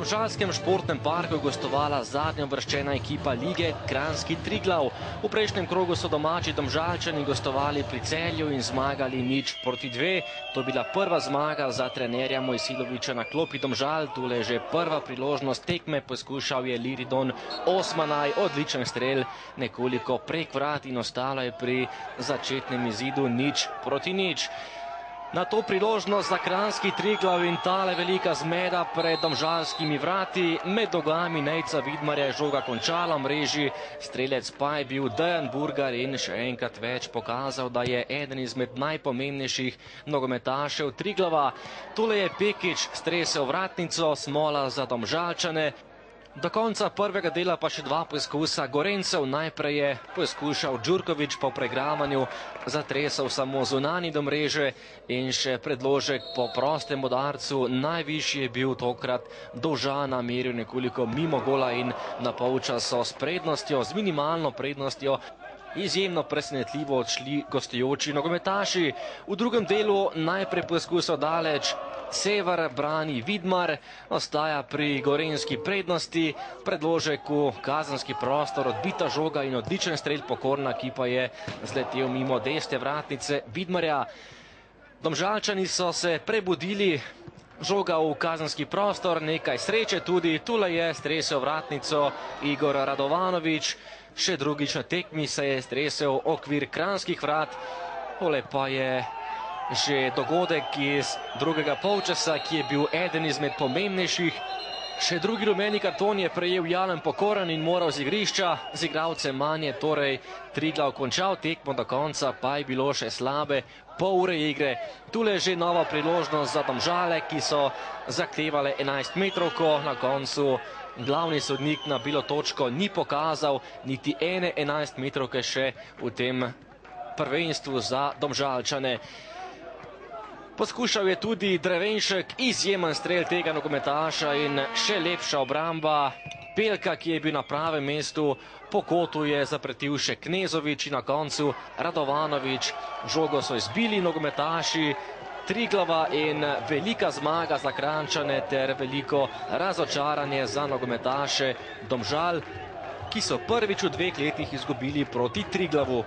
domžalskem športnem parku gostovala zadnja uvrščena ekipa lige Kranjski Triglav. V prejšnjem krogu so domači Domžalčani gostovali pri Celju in zmagali 0:2. To je bila prva zmaga za trenerja Mojsilovića na klopi Domžal. Tule je že prva priložnost tekme, poskušal je Liridon Osmanaj, odličen strel nekoliko prek vrat in ostalo je pri začetnem izidu 0:0. Na to priložnost za Kranjski Triglav in tale velika zmeda pred domžalskimi vrati. Med nogami Nejca Vidmarja je žoga končala v mreži, strelec pa je bil Dejan Burgar in še enkrat več pokazal, da je eden izmed najpomembnejših nogometašev Triglava. Tole je Pekić stresel vratnico, smola za Domžalčane. Do konca prvega dela pa še dva poskusa Gorencev. Najprej je poskušal Đurković po pregravanju, zatresel samo zunanji do mreže in še predložek po prostem udarcu. Najvišji je bil tokrat Dovžana, meril nekoliko mimo gola in na polčasu s prednostjo, z minimalno prednostjo, izjemno presenetljivo odšli gostujoči nogometaši. V drugem delu najprej poskusal daleč Sever, brani Vidmar, ostaja pri gorenjski prednosti, predložek v kazenski prostor, odbita žoga in odličen strel Pokorna, ki pa je zletel mimo desne vratnice Vidmarja. Domžalčani so se prebudili, žoga v kazenski prostor, nekaj sreče tudi, tule je stresel vratnico Igor Radovanović, še drugič na tekmi se je stresel okvir kranjskih vrat. Tole pa je že dogodek iz drugega polčasa, ki je bil eden izmed pomembnejših. Še drugi rumeni karton je prejel Jalen Pokoran in moral z igrišča. Z igralcem manj je torej Triglav končal tekmo, do konca pa je bilo še slabe pol ure igre. Tule je že nova priložnost za Domžale, ki so zahtevale 11-metrovko. Na koncu glavni sodnik na bilo točko ni pokazal niti ene 11-metrovke še v tem prvenstvu za Domžalčane. Poskušal je tudi Drevenšek, izjemen strel tega nogometaša in še lepša obramba Pelka, ki je bil na pravem mestu. Po kotu je zapretil še Knezović in na koncu Radovanović. Žogo so izbili nogometaši Triglava in velika zmaga za Kranjčane ter veliko razočaranje za nogometaše Domžal, ki so prvič v 2 letih izgubili proti Triglavu.